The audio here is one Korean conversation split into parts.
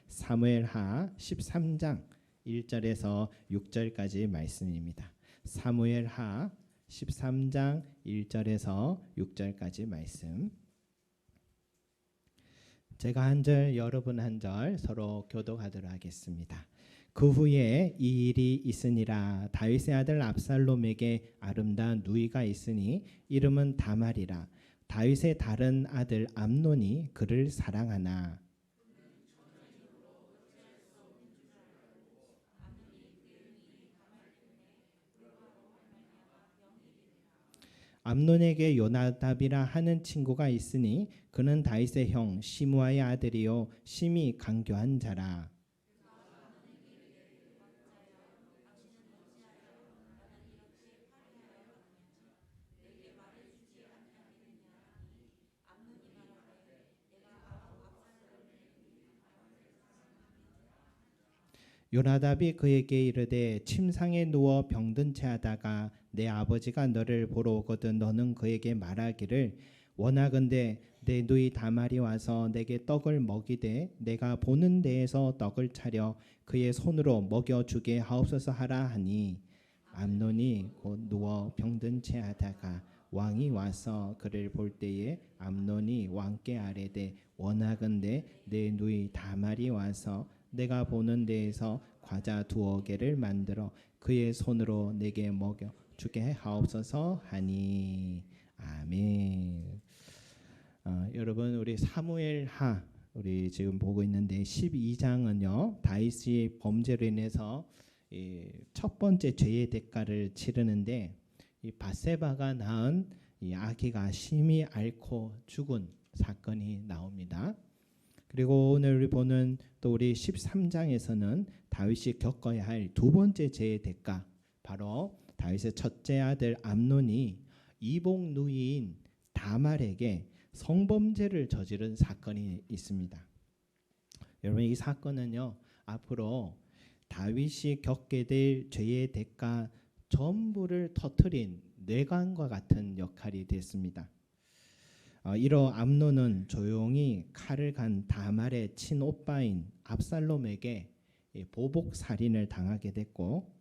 사무엘하 13장 1절에서 6절까지 말씀입니다. 사무엘하 13장 1절에서 6절까지 말씀. 제가 한 절, 여러분 한 절 서로 교독하도록 하겠습니다. 그 후에 이 일이 있으니라. 다윗의 아들 압살롬에게 아름다운 누이가 있으니 이름은 다말이라. 다윗의 다른 아들 암논이 그를 사랑하나 암논에게 요나답이라 하는 친구가 있으니 그는 다윗의 형 시므아의 아들이요 심히 강교한 자라. 요나답이 그에게 이르되 침상에 누워 병든 채 하다가 내 아버지가 너를 보러 오거든 너는 그에게 말하기를 원하건대 내 누이 다말이 와서 내게 떡을 먹이되 내가 보는 데에서 떡을 차려 그의 손으로 먹여주게 하옵소서 하라 하니 암논이 곧 누워 병든 채 하다가 왕이 와서 그를 볼 때에 암논이 왕께 아뢰되 원하건대 내 누이 다말이 와서 내가 보는 데에서 과자 2개를 만들어 그의 손으로 내게 먹여 주게 하옵소서 하니 아멘. 여러분 우리 사무엘하 우리 지금 보고 있는데 12장은요 다윗이 범죄로 인해서 첫 번째 죄의 대가를 치르는데 이 밧세바가 낳은 이 아기가 심히 앓고 죽은 사건이 나옵니다. 그리고 오늘 우리 보는 또 우리 13장에서는 다윗이 겪어야 할 두 번째 죄의 대가, 바로 다윗의 첫째 아들 암논이 이복 누이인 다말에게 성범죄를 저지른 사건이 있습니다. 여러분 이 사건은요 앞으로 다윗이 겪게 될 죄의 대가 전부를 터뜨린 뇌관과 같은 역할이 됐습니다. 이로 암논은 조용히 칼을 간 다말의 친오빠인 압살롬에게 보복 살인을 당하게 됐고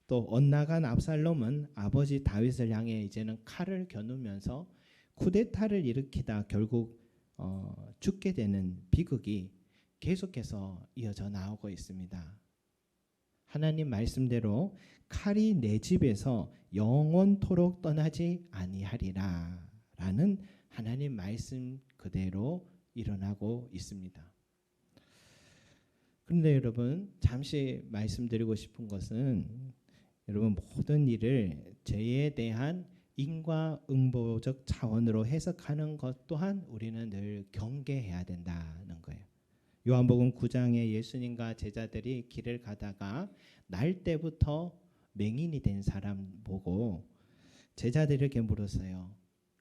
또 엇나간 압살롬은 아버지 다윗을 향해 이제는 칼을 겨누면서 쿠데타를 일으키다 결국 죽게 되는 비극이 계속해서 이어져 나오고 있습니다. 하나님 말씀대로 칼이 내 집에서 영원토록 떠나지 아니하리라 라는 하나님 말씀 그대로 일어나고 있습니다. 그런데 여러분 잠시 말씀드리고 싶은 것은 여러분 모든 일을 죄에 대한 인과응보적 차원으로 해석하는 것 또한 우리는 늘 경계해야 된다는 거예요. 요한복음 9장에 예수님과 제자들이 길을 가다가 날 때부터 맹인이 된 사람 보고 제자들에게 물었어요.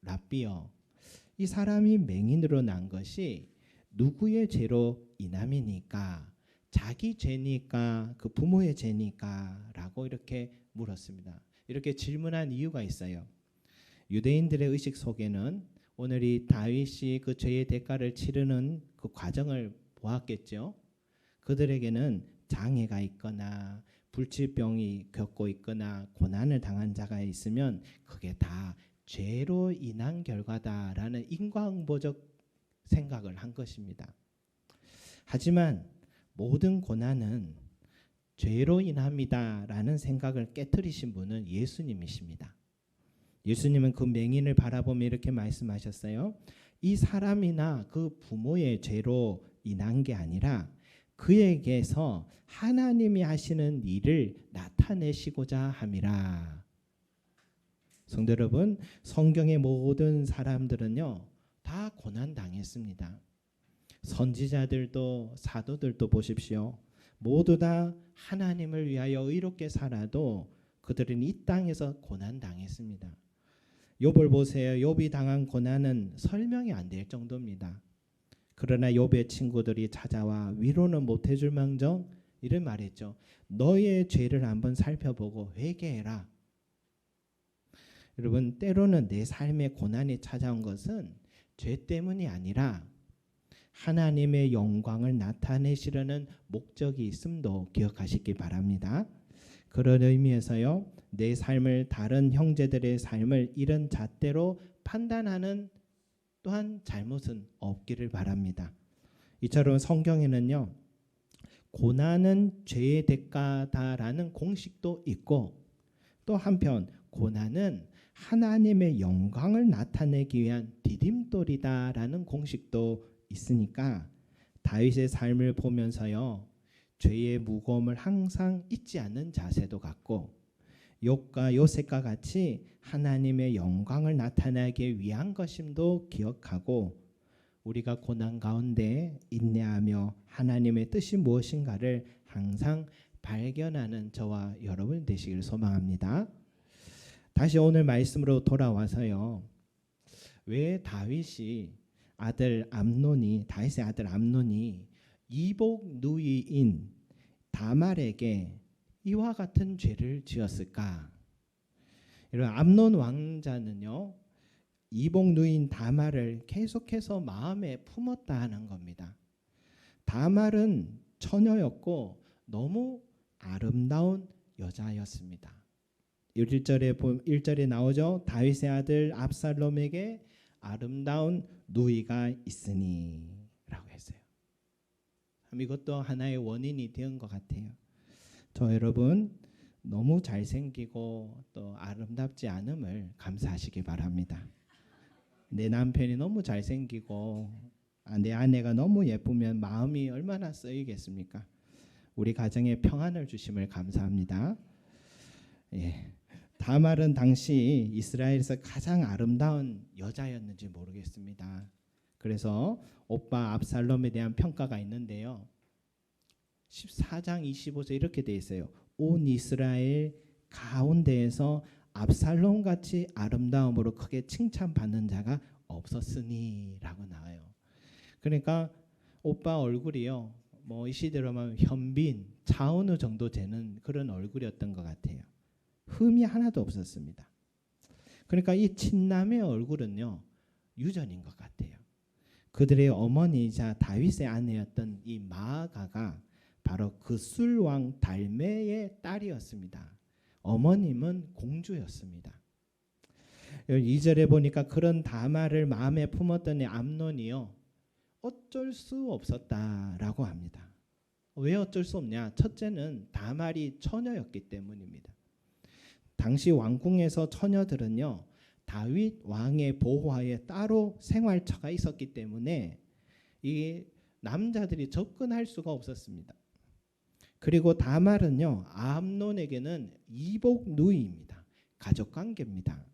랍비여, 이 사람이 맹인으로 난 것이 누구의 죄로 인함이니까? 자기 죄니까? 그 부모의 죄니까? 라고 이렇게 물었습니다. 이렇게 질문한 이유가 있어요. 유대인들의 의식 속에는 오늘 이 다윗이 그 죄의 대가를 치르는 그 과정을 보았겠죠. 그들에게는 장애가 있거나 불치병이 겪고 있거나 고난을 당한 자가 있으면 그게 다 죄로 인한 결과다라는 인과응보적 생각을 한 것입니다. 하지만 모든 고난은 죄로 인합니다라는 생각을 깨트리신 분은 예수님이십니다. 예수님은 그 맹인을 바라보며 이렇게 말씀하셨어요. 이 사람이나 그 부모의 죄로 인한 게 아니라 그에게서 하나님이 하시는 일을 나타내시고자 함이라. 성도 여러분, 성경의 모든 사람들은요 다 고난 당했습니다. 선지자들도 사도들도 보십시오. 모두 다 하나님을 위하여 의롭게 살아도 그들은 이 땅에서 고난 당했습니다. 욥을 보세요. 욥이 당한 고난은 설명이 안 될 정도입니다. 그러나 욥의 친구들이 찾아와 위로는 못 해줄 망정 이를 말했죠. 너의 죄를 한번 살펴보고 회개해라. 여러분, 때로는 내 삶에 고난이 찾아온 것은 죄 때문이 아니라 하나님의 영광을 나타내시려는 목적이 있음도 기억하시기 바랍니다. 그런 의미에서요, 내 삶을 다른 형제들의 삶을 이런 잣대로 판단하는 또한 잘못은 없기를 바랍니다. 이처럼 성경에는요, 고난은 죄의 대가다라는 공식도 있고, 또 한편 고난은 하나님의 영광을 나타내기 위한 디딤돌이다라는 공식도 있으니까 다윗의 삶을 보면서요, 죄의 무거움을 항상 잊지 않는 자세도 갖고, 욥과 요셉과 같이 하나님의 영광을 나타내기 위한 것임도 기억하고, 우리가 고난 가운데 인내하며 하나님의 뜻이 무엇인가를 항상 발견하는 저와 여러분 되시길 소망합니다. 다시 오늘 말씀으로 돌아와서요, 왜 다윗의 아들 암논이 이복 누이인 다말에게 이와 같은 죄를 지었을까? 여러분, 암논 왕자는요, 이복 누이인 다말을 계속해서 마음에 품었다 하는 겁니다. 다말은 처녀였고 너무 아름다운 여자였습니다. 1절에 나오죠. 다윗의 아들 압살롬에게 아름다운 누이가 있으니 라고 했어요. 이것도 하나의 원인이 된 것 같아요. 저 여러분, 너무 잘생기고 또 아름답지 않음을 감사하시기 바랍니다. 내 남편이 너무 잘생기고 내 아내가 너무 예쁘면 마음이 얼마나 쓰이겠습니까? 우리 가정에 평안을 주심을 감사합니다. 예. 다말은 당시 이스라엘에서 가장 아름다운 여자였는지 모르겠습니다. 그래서 오빠 압살롬에 대한 평가가 있는데요, 14장 25절 이렇게 돼 있어요. 온 이스라엘 가운데에서 압살롬 같이 아름다움으로 크게 칭찬받는 자가 없었으니 라고 나와요. 그러니까 오빠 얼굴이요, 이 시대로 하면 현빈, 차은우 정도 되는 그런 얼굴이었던 것 같아요. 흠이 하나도 없었습니다. 그러니까 이 친남의 얼굴은요, 유전인 것 같아요. 그들의 어머니이자 다윗의 아내였던 이 마아가가 바로 그술왕 달메의 딸이었습니다. 어머님은 공주였습니다. 2절에 보니까 그런 다말을 마음에 품었던 암논이요, 어쩔 수 없었다라고 합니다. 왜 어쩔 수 없냐? 첫째는 다말이 처녀였기 때문입니다. 당시 왕궁에서 처녀들은요, 다윗 왕의 보호하에 따로 생활처가 있었기 때문에 이 남자들이 접근할 수가 없었습니다. 그리고 다말은요, 암논에게는 이복 누이입니다. 가족 관계입니다.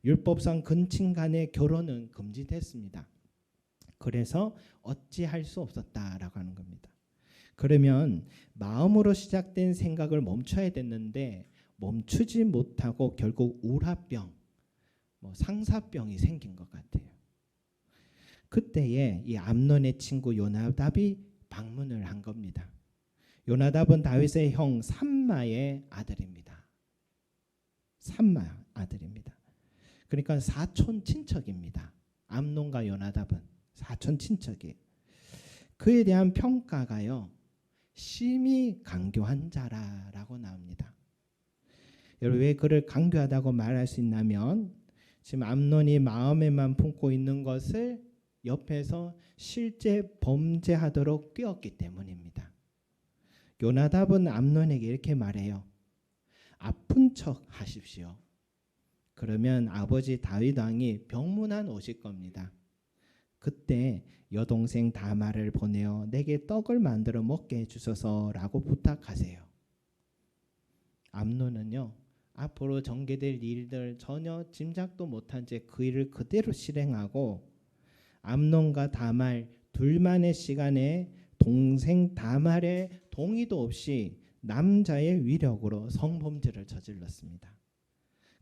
율법상 근친 간의 결혼은 금지됐습니다. 그래서 어찌할 수 없었다라고 하는 겁니다. 그러면 마음으로 시작된 생각을 멈춰야 됐는데 멈추지 못하고 결국 우라병, 상사병이 생긴 것 같아요. 그때에 이 암논의 친구 요나답이 방문을 한 겁니다. 요나답은 다윗의 형 삼마의 아들입니다. 삼마 아들입니다. 그러니까 사촌 친척입니다. 암논과 요나답은 사촌 친척이에요. 그에 대한 평가가요, 심히 강교한 자라라고 나옵니다. 여러분, 왜 그를 강교하다고 말할 수 있냐면 지금 암논이 마음에만 품고 있는 것을 옆에서 실제 범죄하도록 꾀었기 때문입니다. 요나답은 암논에게 이렇게 말해요. 아픈 척 하십시오. 그러면 아버지 다윗 왕이 병문안 오실 겁니다. 그때 여동생 다말을 보내어 내게 떡을 만들어 먹게 해주소서라고 부탁하세요. 암논은요, 앞으로 전개될 일들 전혀 짐작도 못한 채 그 일을 그대로 실행하고 암논과 다말 둘만의 시간에 동생 다말의 동의도 없이 남자의 위력으로 성범죄를 저질렀습니다.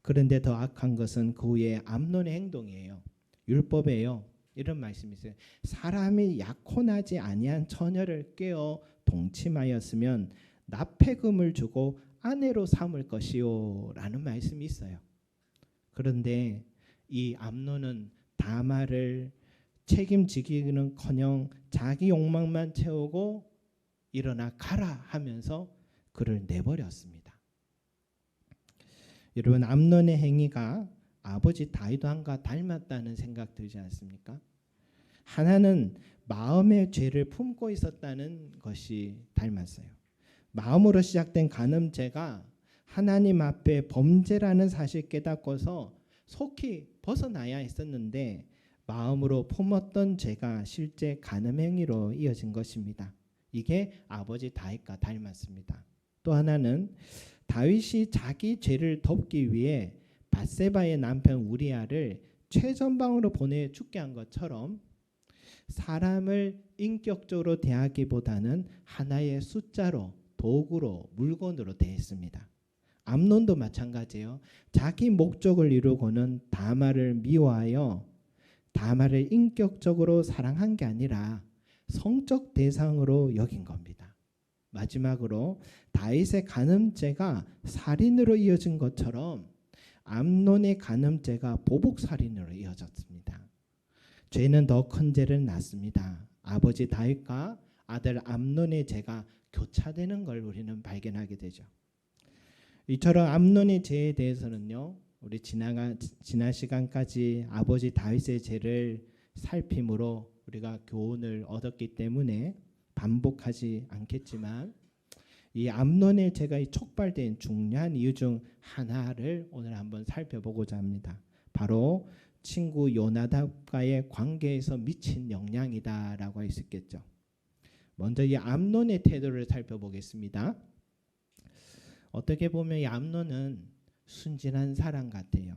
그런데 더 악한 것은 그 후에 암논의 행동이에요. 율법에요, 이런 말씀이 있어요. 사람이 약혼하지 아니한 처녀를 꿰어 동침하였으면 납폐금을 주고 아내로 삼을 것이요 라는 말씀이 있어요. 그런데 이 암논은 다말을 책임지기는커녕 자기 욕망만 채우고 일어나 가라 하면서 그를 내버렸습니다. 여러분, 암논의 행위가 아버지 다윗왕과 닮았다는 생각 들지 않습니까? 하나는 마음의 죄를 품고 있었다는 것이 닮았어요. 마음으로 시작된 간음죄가 하나님 앞에 범죄라는 사실 깨닫고서 속히 벗어나야 했었는데 마음으로 품었던 죄가 실제 간음행위로 이어진 것입니다. 이게 아버지 다윗과 닮았습니다. 또 하나는 다윗이 자기 죄를 덮기 위해 밧세바의 남편 우리아를 최전방으로 보내 죽게 한 것처럼 사람을 인격적으로 대하기보다는 하나의 숫자로, 도구로, 물건으로 대했습니다. 암논도 마찬가지예요. 자기 목적을 이루고는 다말을 미워하여 다말을 인격적으로 사랑한 게 아니라 성적 대상으로 여긴 겁니다. 마지막으로 다윗의 간음죄가 살인으로 이어진 것처럼 암논의 간음죄가 보복 살인으로 이어졌습니다. 죄는 더 큰 죄를 낳습니다. 아버지 다윗과 아들 암논의 죄가 교차되는 걸 우리는 발견하게 되죠. 이처럼 암논의 죄에 대해서는요, 우리 지난 시간까지 아버지 다윗의 죄를 살핌으로 우리가 교훈을 얻었기 때문에 반복하지 않겠지만 이 암논의 죄가 촉발된 중요한 이유 중 하나를 오늘 한번 살펴보고자 합니다. 바로 친구 요나답과의 관계에서 미친 영향이다라고 할 수 있겠죠. 먼저 이 암논의 태도를 살펴보겠습니다. 어떻게 보면 이 암논은 순진한 사람 같아요.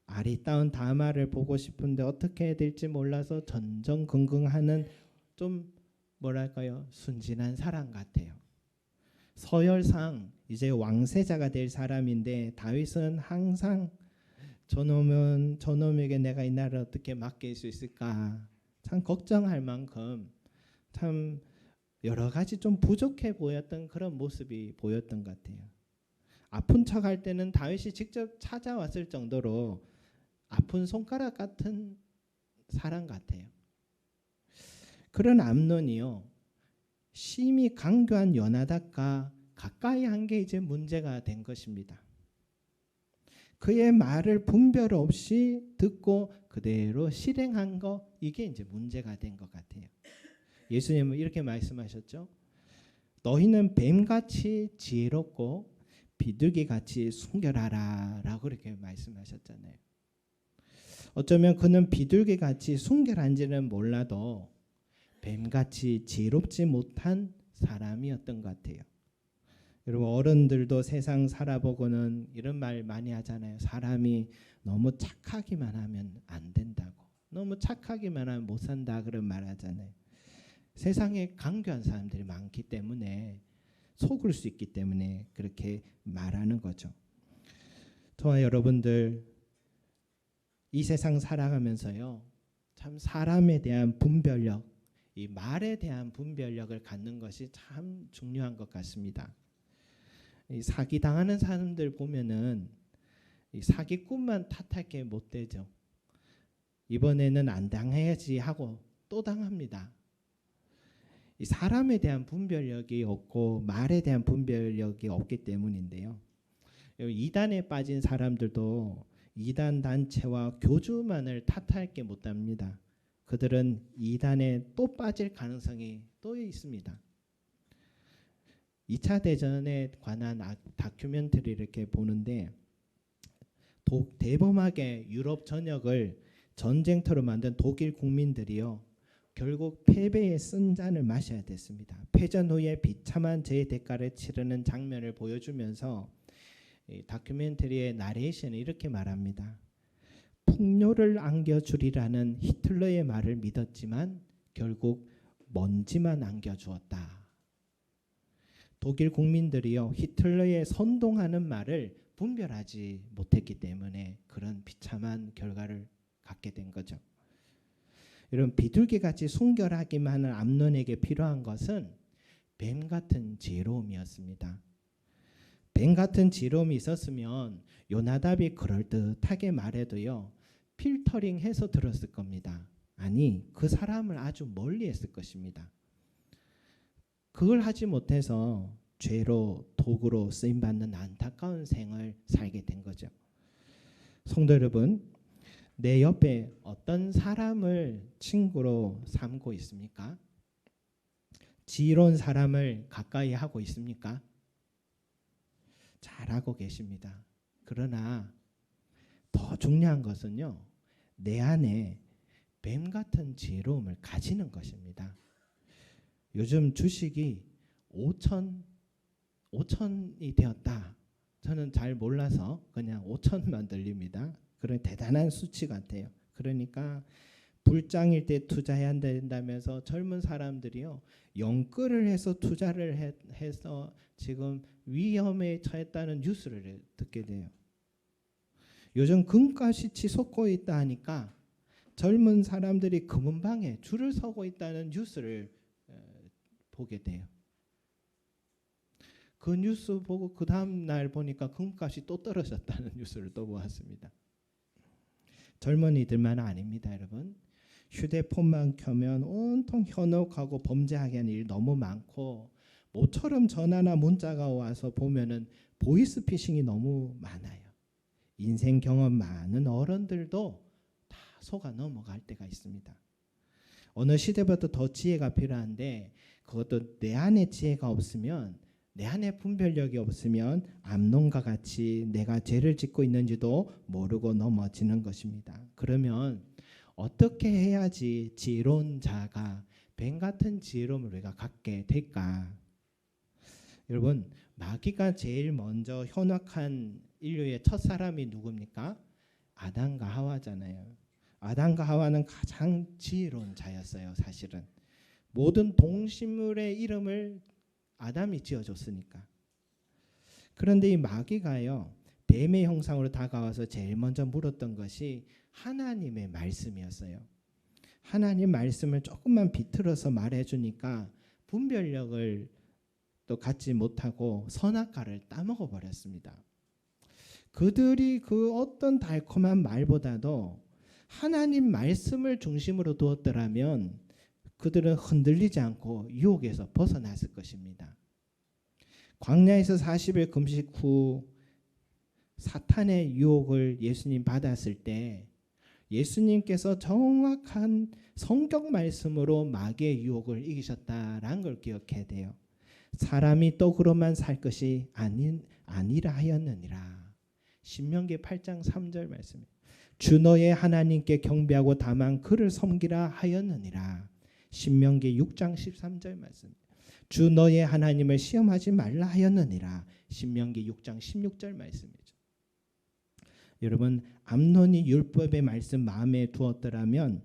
아리따운 다말을 보고 싶은데 어떻게 해야 될지 몰라서 전전긍긍하는 좀 뭐랄까요, 순진한 사람 같아요. 서열상 이제 왕세자가 될 사람인데 다윗은 항상 저놈에게 내가 이 나라를 어떻게 맡길 수 있을까 참 걱정할 만큼 참 여러 가지 좀 부족해 보였던 그런 모습이 보였던 것 같아요. 아픈 척 할 때는 다윗이 직접 찾아왔을 정도로 아픈 손가락 같은 사람 같아요. 그런 암논이요, 심히 강교한 요나답과 가까이 한 게 이제 문제가 된 것입니다. 그의 말을 분별 없이 듣고 그대로 실행한 거, 이게 이제 문제가 된 것 같아요. 예수님은 이렇게 말씀하셨죠. 너희는 뱀같이 지혜롭고 비둘기같이 순결하라 라고 이렇게 말씀하셨잖아요. 어쩌면 그는 비둘기같이 순결한지는 몰라도 뱀같이 지혜롭지 못한 사람이었던 것 같아요. 여러분, 어른들도 세상 살아보고는 이런 말 많이 하잖아요. 사람이 너무 착하기만 하면 안 된다고, 너무 착하기만 하면 못 산다 그런 말 하잖아요. 세상에 강교한 사람들이 많기 때문에, 속을 수 있기 때문에 그렇게 말하는 거죠. 저와 여러분들 이 세상 살아가면서요, 참 사람에 대한 분별력, 이 말에 대한 분별력을 갖는 것이 참 중요한 것 같습니다. 이 사기 당하는 사람들 보면은 이 사기꾼만 탓할 게 못 되죠. 이번에는 안 당해야지 하고 또 당합니다. 이 사람에 대한 분별력이 없고 말에 대한 분별력이 없기 때문인데요. 이단에 빠진 사람들도 이단 단체와 교주만을 탓할 게 못합니다. 그들은 이단에 또 빠질 가능성이 또 있습니다. 2차 대전에 관한 다큐멘터리를 이렇게 보는데 대범하게 유럽 전역을 전쟁터로 만든 독일 국민들이요, 결국 패배의 쓴 잔을 마셔야 됐습니다. 패전 후에 비참한 죄의 대가를 치르는 장면을 보여주면서 다큐멘터리의 나레이션은 이렇게 말합니다. 풍요를 안겨주리라는 히틀러의 말을 믿었지만 결국 먼지만 안겨주었다. 독일 국민들이요, 히틀러의 선동하는 말을 분별하지 못했기 때문에 그런 비참한 결과를 갖게 된 거죠. 여러분, 비둘기같이 순결하기만 하는 암논에게 필요한 것은 뱀 같은 지혜로움이었습니다. 뱀 같은 지혜로움이 있었으면 요나답이 그럴듯하게 말해도요, 필터링해서 들었을 겁니다. 아니, 그 사람을 아주 멀리 했을 것입니다. 그걸 하지 못해서 죄로 도구로 쓰임받는 안타까운 생을 살게 된 거죠. 성도 여러분, 내 옆에 어떤 사람을 친구로 삼고 있습니까? 지혜로운 사람을 가까이 하고 있습니까? 잘하고 계십니다. 그러나 더 중요한 것은요, 내 안에 뱀 같은 지혜로움을 가지는 것입니다. 요즘 주식이 5천이 되었다. 저는 잘 몰라서 그냥 5천만 들립니다. 그런 대단한 수치 같아요. 그러니까 불장일 때 투자해야 된다면서 젊은 사람들이요, 영끌을 해서 투자를 해서 지금 위험에 처했다는 뉴스를 듣게 돼요. 요즘 금값이 치솟고 있다 하니까 젊은 사람들이 금은방에 줄을 서고 있다는 뉴스를 보게 돼요. 그 뉴스 보고 그 다음 날 보니까 금값이 또 떨어졌다는 뉴스를 또 보았습니다. 젊은이들만 아닙니다, 여러분. 휴대폰만 켜면 온통 현혹하고 범죄하게 하는 일이 너무 많고, 모처럼 전화나 문자가 와서 보면은 보이스피싱이 너무 많아요. 인생 경험 많은 어른들도 다 속아 넘어갈 때가 있습니다. 어느 시대보다 더 지혜가 필요한데, 그것도 내 안에 지혜가 없으면, 내 안에 분별력이 없으면 암논과 같이 내가 죄를 짓고 있는지도 모르고 넘어지는 것입니다. 그러면 어떻게 해야지 지혜로운 자가 뱀 같은 지혜로움을 우리가 갖게 될까? 여러분, 마귀가 제일 먼저 현혹한 인류의 첫 사람이 누굽니까? 아담과 하와잖아요. 아담과 하와는 가장 지혜로운 자였어요. 사실은 모든 동식물의 이름을 아담이 지어줬으니까. 그런데 이 마귀가요, 뱀의 형상으로 다가와서 제일 먼저 물었던 것이 하나님의 말씀이었어요. 하나님 말씀을 조금만 비틀어서 말해주니까 분별력을 또 갖지 못하고 선악과를 따먹어 버렸습니다. 그들이 그 어떤 달콤한 말보다도 하나님 말씀을 중심으로 두었더라면 그들은 흔들리지 않고 유혹에서 벗어났을 것입니다. 광야에서 40일 금식 후 사탄의 유혹을 예수님 받았을 때 예수님께서 정확한 성경 말씀으로 마귀의 유혹을 이기셨다라는 걸 기억해야 돼요. 사람이 떡으로만 살 것이 아니라 하였느니라. 신명기 8장 3절 말씀입니다. 주 너의 하나님께 경배하고 다만 그를 섬기라 하였느니라. 신명기 6장 13절 말씀. 주 너의 하나님을 시험하지 말라 하였느니라. 신명기 6장 16절 말씀이죠. 여러분, 암논이 율법의 말씀 마음에 두었더라면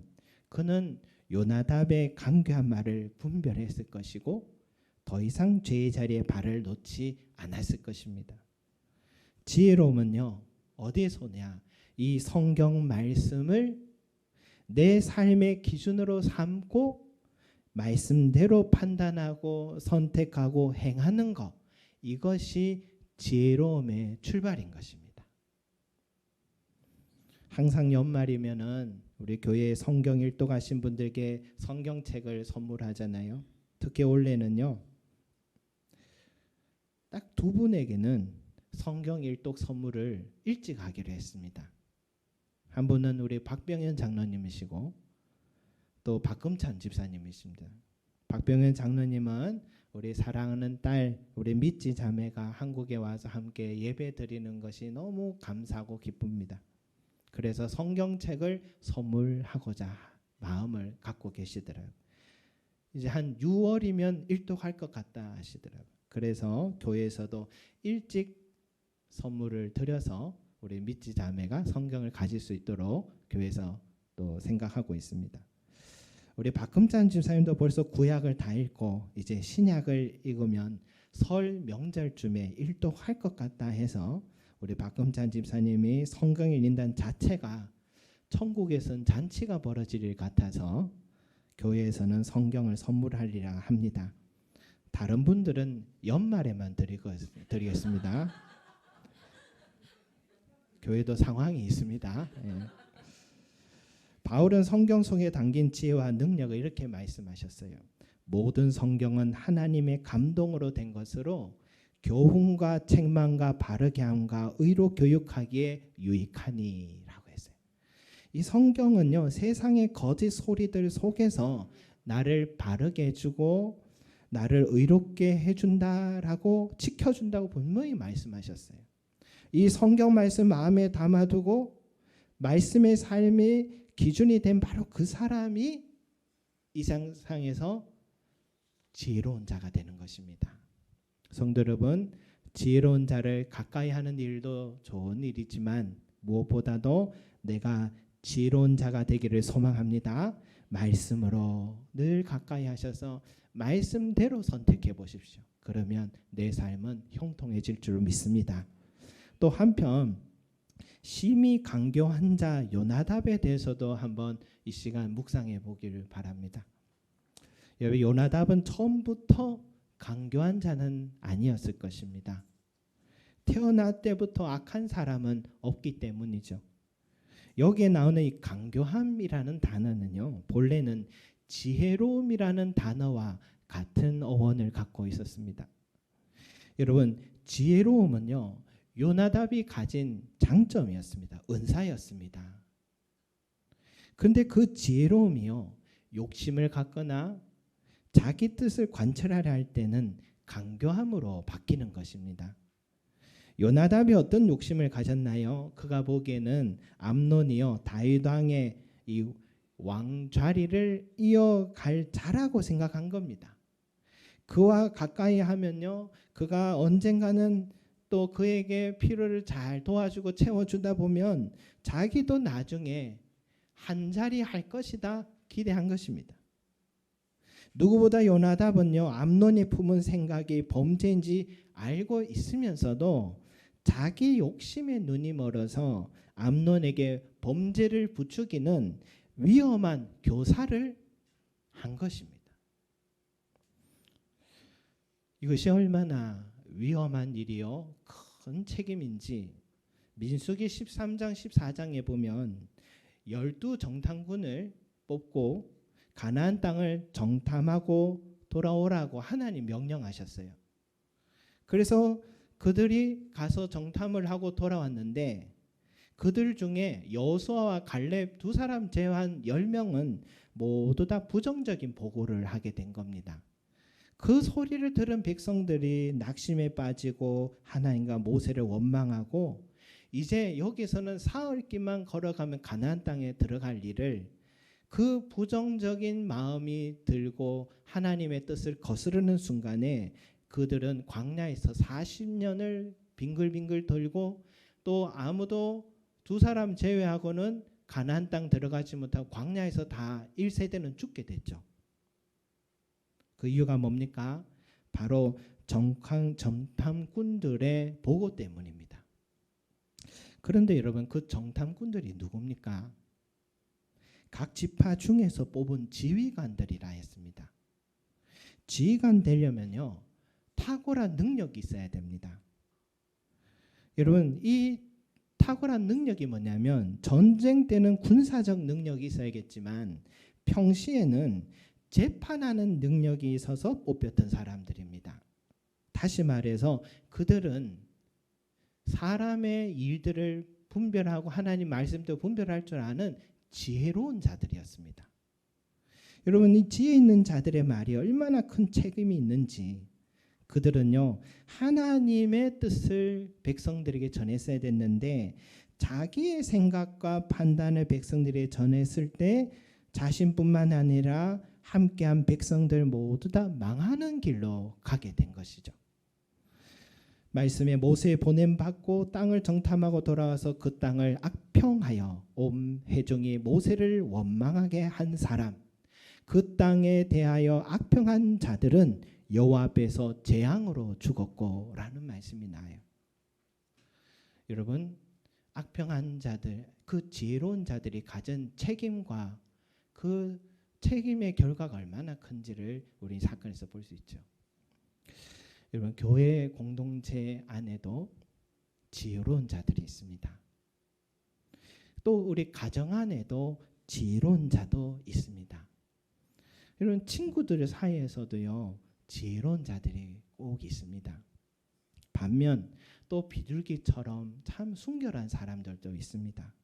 그는 요나답의 간교한 말을 분별했을 것이고 더 이상 죄의 자리에 발을 놓지 않았을 것입니다. 지혜로움은요, 어디에서 오냐? 이 성경 말씀을 내 삶의 기준으로 삼고 말씀대로 판단하고 선택하고 행하는 것, 이것이 지혜로움의 출발인 것입니다. 항상 연말이면은 우리 교회에 성경 일독하신 분들께 성경책을 선물하잖아요. 특히 올해는요, 딱 두 분에게는 성경 일독 선물을 일찍 하기로 했습니다. 한 분은 우리 박병현 장로님이시고 또 박금찬 집사님이십니다. 박병현 장로님은 우리 사랑하는 딸 우리 미찌 자매가 한국에 와서 함께 예배 드리는 것이 너무 감사하고 기쁩니다. 그래서 성경책을 선물하고자 마음을 갖고 계시더라고요. 이제 한 6월이면 일독할 것 같다 하시더라고요. 그래서 교회에서도 일찍 선물을 드려서 우리 미찌 자매가 성경을 가질 수 있도록 교회에서 또 생각하고 있습니다. 우리 박금찬 집사님도 벌써 구약을 다 읽고 이제 신약을 읽으면 설 명절쯤에 일독할 것 같다 해서 우리 박금찬 집사님이 성경 읽는다는 자체가 천국에서는 잔치가 벌어질 일 같아서 교회에서는 성경을 선물하리라 합니다. 다른 분들은 연말에만 드리겠습니다. 교회도 상황이 있습니다. 예. 바울은 성경 속에 담긴 지혜와 능력을 이렇게 말씀하셨어요. 모든 성경은 하나님의 감동으로 된 것으로 교훈과 책망과 바르게 함과 의로 교육하기에 유익하니라고 했어요. 이 성경은요, 세상의 거짓 소리들 속에서 나를 바르게 해주고 나를 의롭게 해준다라고 지켜준다고 분명히 말씀하셨어요. 이 성경 말씀 마음에 담아두고 말씀의 삶의 기준이 된 바로 그 사람이 이 세상에서 지혜로운 자가 되는 것입니다. 성도 여러분, 지혜로운 자를 가까이 하는 일도 좋은 일이지만 무엇보다도 내가 지혜로운 자가 되기를 소망합니다. 말씀으로 늘 가까이 하셔서 말씀대로 선택해 보십시오. 그러면 내 삶은 형통해질 줄 믿습니다. 또 한편 심히 강교한 자 요나답에 대해서도 한번 이 시간 묵상해 보기를 바랍니다. 여러분, 요나답은 처음부터 강교한 자는 아니었을 것입니다. 태어날 때부터 악한 사람은 없기 때문이죠. 여기에 나오는 이 강교함이라는 단어는요, 본래는 지혜로움이라는 단어와 같은 어원을 갖고 있었습니다. 여러분, 지혜로움은요, 요나답이 가진 장점이었습니다. 은사였습니다. 그런데 그 지혜로움이요, 욕심을 갖거나 자기 뜻을 관철하려 할 때는 강교함으로 바뀌는 것입니다. 요나답이 어떤 욕심을 가졌나요? 그가 보기에는 암논이요, 다윗 왕의 이 왕좌리를 이어갈 자라고 생각한 겁니다. 그와 가까이 하면요, 그가 언젠가는 또 그에게 필요를 잘 도와주고 채워주다 보면 자기도 나중에 한 자리 할 것이다 기대한 것입니다. 누구보다 요나답은요, 암논이 품은 생각이 범죄인지 알고 있으면서도 자기 욕심에 눈이 멀어서 암논에게 범죄를 부추기는 위험한 교사를 한 것입니다. 이것이 얼마나 위험한 일이요, 큰 책임인지 민수기 13장 14장에 보면 12정탐꾼을 뽑고 가나안 땅을 정탐하고 돌아오라고 하나님 명령하셨어요. 그래서 그들이 가서 정탐을 하고 돌아왔는데 그들 중에 여호수아와 갈렙 두 사람 제외한 10명은 모두 다 부정적인 보고를 하게 된 겁니다. 그 소리를 들은 백성들이 낙심에 빠지고 하나님과 모세를 원망하고 이제 여기서는 사흘 길만 걸어가면 가나안 땅에 들어갈 일을 그 부정적인 마음이 들고 하나님의 뜻을 거스르는 순간에 그들은 광야에서 40년을 빙글빙글 돌고 또 아무도 두 사람 제외하고는 가나안 땅 들어가지 못하고 광야에서 다 1세대는 죽게 됐죠. 그 이유가 뭡니까? 바로 정탐꾼들의 보고 때문입니다. 그런데 여러분, 그 정탐꾼들이 누굽니까? 각 지파 중에서 뽑은 지휘관들이라 했습니다. 지휘관 되려면요, 탁월한 능력이 있어야 됩니다. 여러분, 이 탁월한 능력이 뭐냐면 전쟁 때는 군사적 능력이 있어야겠지만 평시에는 재판하는 능력이 있어서 뽑혔던 사람들입니다. 다시 말해서 그들은 사람의 일들을 분별하고 하나님 말씀도 분별할 줄 아는 지혜로운 자들이었습니다. 여러분, 이 지혜 있는 자들의 말이 얼마나 큰 책임이 있는지, 그들은요, 하나님의 뜻을 백성들에게 전했어야 됐는데 자기의 생각과 판단을 백성들에게 전했을 때 자신뿐만 아니라 함께한 백성들 모두 다 망하는 길로 가게 된 것이죠. 말씀에 모세 보냄받고 땅을 정탐하고 돌아와서 그 땅을 악평하여 온 회중이 모세를 원망하게 한 사람, 그 땅에 대하여 악평한 자들은 여호와 앞에서 재앙으로 죽었고 라는 말씀이 나와요. 여러분, 악평한 자들, 그 지혜로운 자들이 가진 책임과 그 책임의 결과가 얼마나 큰지를 우리 사건에서 볼 수 있죠. 여러분, 교회 공동체 안에도 지혜로운 자들이 있습니다. 또 우리 가정 안에도 지혜로운 자도 있습니다. 이런 친구들 사이에서도요, 지혜로운 자들이 꼭 있습니다. 반면 또 비둘기처럼 참 순결한 사람들도 있습니다.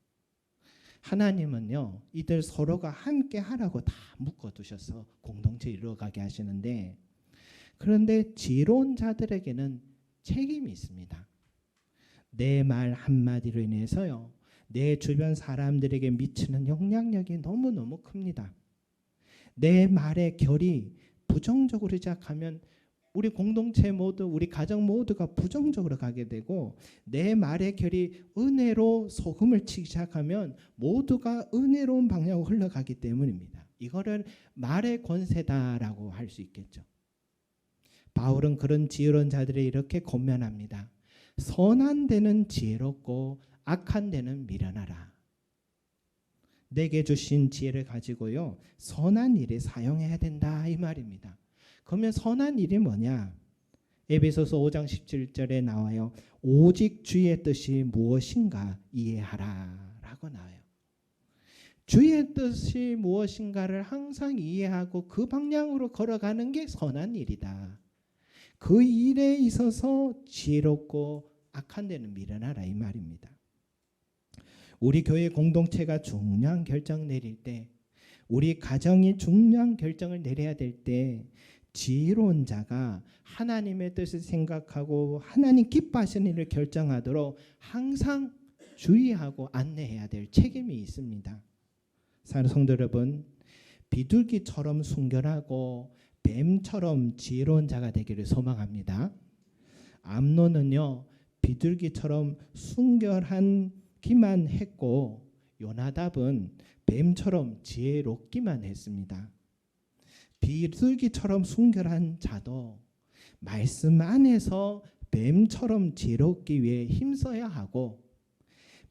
하나님은요, 이들 서로가 함께 하라고 다 묶어두셔서 공동체 이루어가게 하시는데, 그런데 지혜로운 자들에게는 책임이 있습니다. 내 말 한마디로 인해서요, 내 주변 사람들에게 미치는 영향력이 너무너무 큽니다. 내 말의 결이 부정적으로 시작하면 우리 공동체 모두, 우리 가정 모두가 부정적으로 가게 되고, 내 말의 결이 은혜로 소금을 치기 시작하면 모두가 은혜로운 방향으로 흘러가기 때문입니다. 이거를 말의 권세다라고 할 수 있겠죠. 바울은 그런 지혜로운 자들이 이렇게 권면합니다. 선한 데는 지혜롭고 악한 데는 미련하라. 내게 주신 지혜를 가지고요, 선한 일에 사용해야 된다, 이 말입니다. 그러면 선한 일이 뭐냐? 에베소서 5장 17절에 나와요. 오직 주의 뜻이 무엇인가 이해하라 라고 나와요. 주의 뜻이 무엇인가를 항상 이해하고 그 방향으로 걸어가는 게 선한 일이다. 그 일에 있어서 지혜롭고 악한 데는 미련하라, 이 말입니다. 우리 교회 공동체가 중요한 결정 내릴 때, 우리 가정이 중요한 결정을 내려야 될 때, 지혜로운 자가 하나님의 뜻을 생각하고 하나님 기뻐하시는 일을 결정하도록 항상 주의하고 안내해야 될 책임이 있습니다. 사랑하는 성도 여러분, 비둘기처럼 순결하고 뱀처럼 지혜로운 자가 되기를 소망합니다. 암논은요, 비둘기처럼 순결한 기만 했고, 요나답은 뱀처럼 지혜롭기만 했습니다. 비둘기처럼 순결한 자도 말씀 안에서 뱀처럼 지혜롭기 위해 힘써야 하고,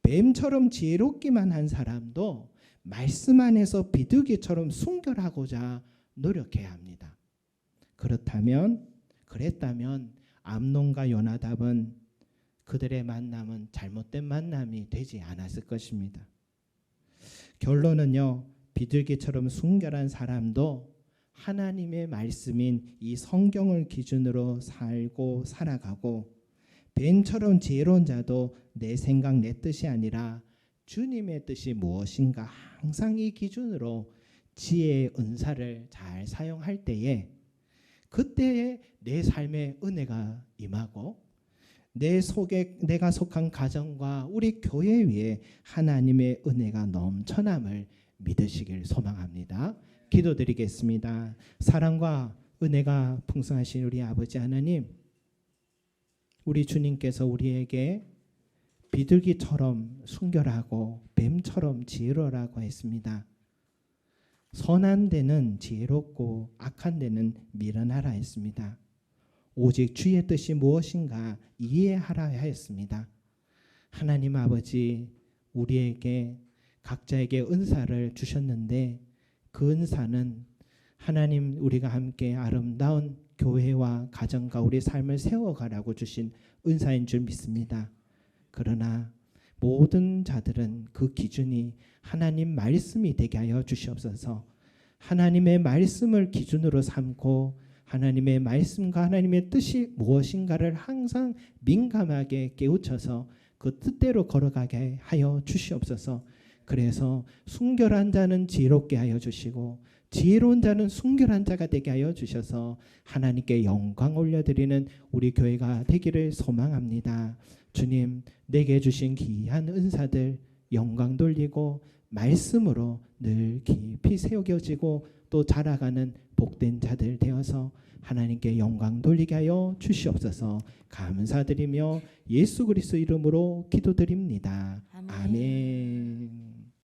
뱀처럼 지혜롭기만 한 사람도 말씀 안에서 비둘기처럼 순결하고자 노력해야 합니다. 그랬다면 암논과 요나답은 그들의 만남은 잘못된 만남이 되지 않았을 것입니다. 결론은요, 비둘기처럼 순결한 사람도 하나님의 말씀인 이 성경을 기준으로 살고 살아가고, 뱀처럼 지혜로운 자도 내 생각 내 뜻이 아니라 주님의 뜻이 무엇인가 항상 이 기준으로 지혜의 은사를 잘 사용할 때에, 그때에 내 삶에 은혜가 임하고 내 속에 내가 속한 가정과 우리 교회 위에 하나님의 은혜가 넘쳐남을 믿으시길 소망합니다. 기도드리겠습니다. 사랑과 은혜가 풍성하신 우리 아버지 하나님, 우리 주님께서 우리에게 비둘기처럼 순결하고 뱀처럼 지혜로라고 했습니다. 선한 데는 지혜롭고 악한 데는 미련하라 했습니다. 오직 주의 뜻이 무엇인가 이해하라 하였습니다. 하나님 아버지, 우리에게 각자에게 은사를 주셨는데, 그 은사는 하나님 우리가 함께 아름다운 교회와 가정과 우리 삶을 세워가라고 주신 은사인 줄 믿습니다. 그러나 모든 자들은 그 기준이 하나님 말씀이 되게 하여 주시옵소서. 하나님의 말씀을 기준으로 삼고 하나님의 말씀과 하나님의 뜻이 무엇인가를 항상 민감하게 깨우쳐서 그 뜻대로 걸어가게 하여 주시옵소서. 그래서 순결한 자는 지혜롭게 하여 주시고 지혜로운 자는 순결한 자가 되게 하여 주셔서 하나님께 영광 올려드리는 우리 교회가 되기를 소망합니다. 주님, 내게 주신 귀한 은사들 영광 돌리고 말씀으로 늘 깊이 새겨지고 또 자라가는 복된 자들 되어서 하나님께 영광 돌리게 하여 주시옵소서. 감사드리며 예수 그리스도 이름으로 기도드립니다. 아멘.